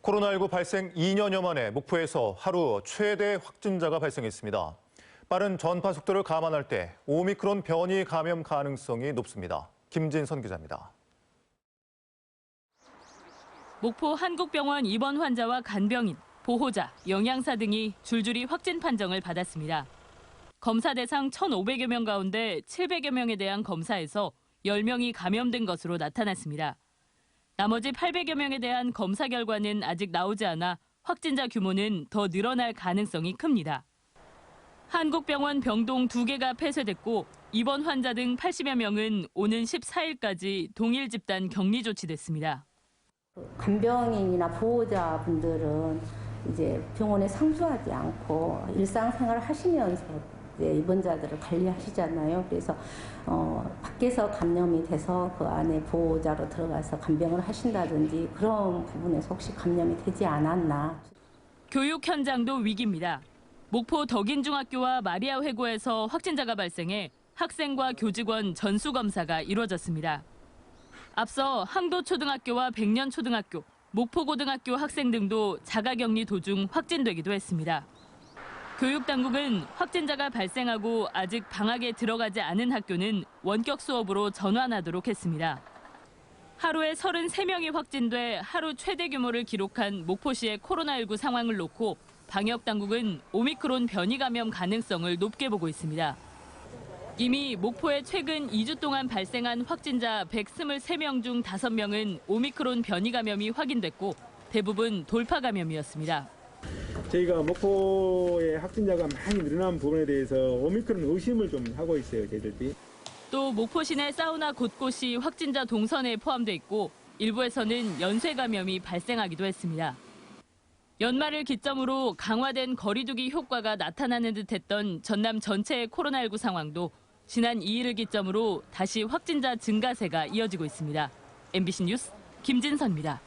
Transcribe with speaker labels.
Speaker 1: 코로나19 발생 2년여 만에 목포에서 하루 최대 확진자가 발생했습니다. 빠른 전파 속도를 감안할 때 오미크론 변이 감염 가능성이 높습니다. 김진선 기자입니다.
Speaker 2: 목포 한국병원 입원 환자와 간병인, 보호자, 영양사 등이 줄줄이 확진 판정을 받았습니다. 검사 대상 1,500여 명 가운데 700여 명에 대한 검사에서 10명이 감염된 것으로 나타났습니다. 나머지 800여 명에 대한 검사 결과는 아직 나오지 않아 확진자 규모는 더 늘어날 가능성이 큽니다. 한국병원 병동 2개가 폐쇄됐고 입원 환자 등 80여 명은 오는 14일까지 동일 집단 격리 조치됐습니다.
Speaker 3: 간병인이나 보호자분들은 이제 병원에 상주하지 않고 일상생활을 하시면서 입원자들을 관리하시잖아요. 그래서 밖에서 감염이 돼서 그 안에 보호자로 들어가서 간병을 하신다든지 그런 부분에서 혹시 감염이 되지 않았나.
Speaker 2: 교육 현장도 위기입니다. 목포 덕인중학교와 마리아 회고에서 확진자가 발생해 학생과 교직원 전수검사가 이루어졌습니다. 앞서 항도초등학교와 백년초등학교, 목포고등학교 학생 등도 자가격리 도중 확진되기도 했습니다. 교육당국은 확진자가 발생하고 아직 방학에 들어가지 않은 학교는 원격 수업으로 전환하도록 했습니다. 하루에 33명이 확진돼 하루 최대 규모를 기록한 목포시의 코로나19 상황을 놓고 방역당국은 오미크론 변이 감염 가능성을 높게 보고 있습니다. 이미 목포에 최근 2주 동안 발생한 확진자 123명 중 5명은 오미크론 변이 감염이 확인됐고 대부분 돌파 감염이었습니다.
Speaker 4: 저희가 목포의 확진자가 많이 늘어난 부분에 대해서 오미크론 의심을 좀 하고 있어요, 저희들이.
Speaker 2: 또 목포 시내 사우나 곳곳이 확진자 동선에 포함돼 있고 일부에서는 연쇄 감염이 발생하기도 했습니다. 연말을 기점으로 강화된 거리 두기 효과가 나타나는 듯했던 전남 전체의 코로나19 상황도 지난 2일을 기점으로 다시 확진자 증가세가 이어지고 있습니다. MBC 뉴스 김진선입니다.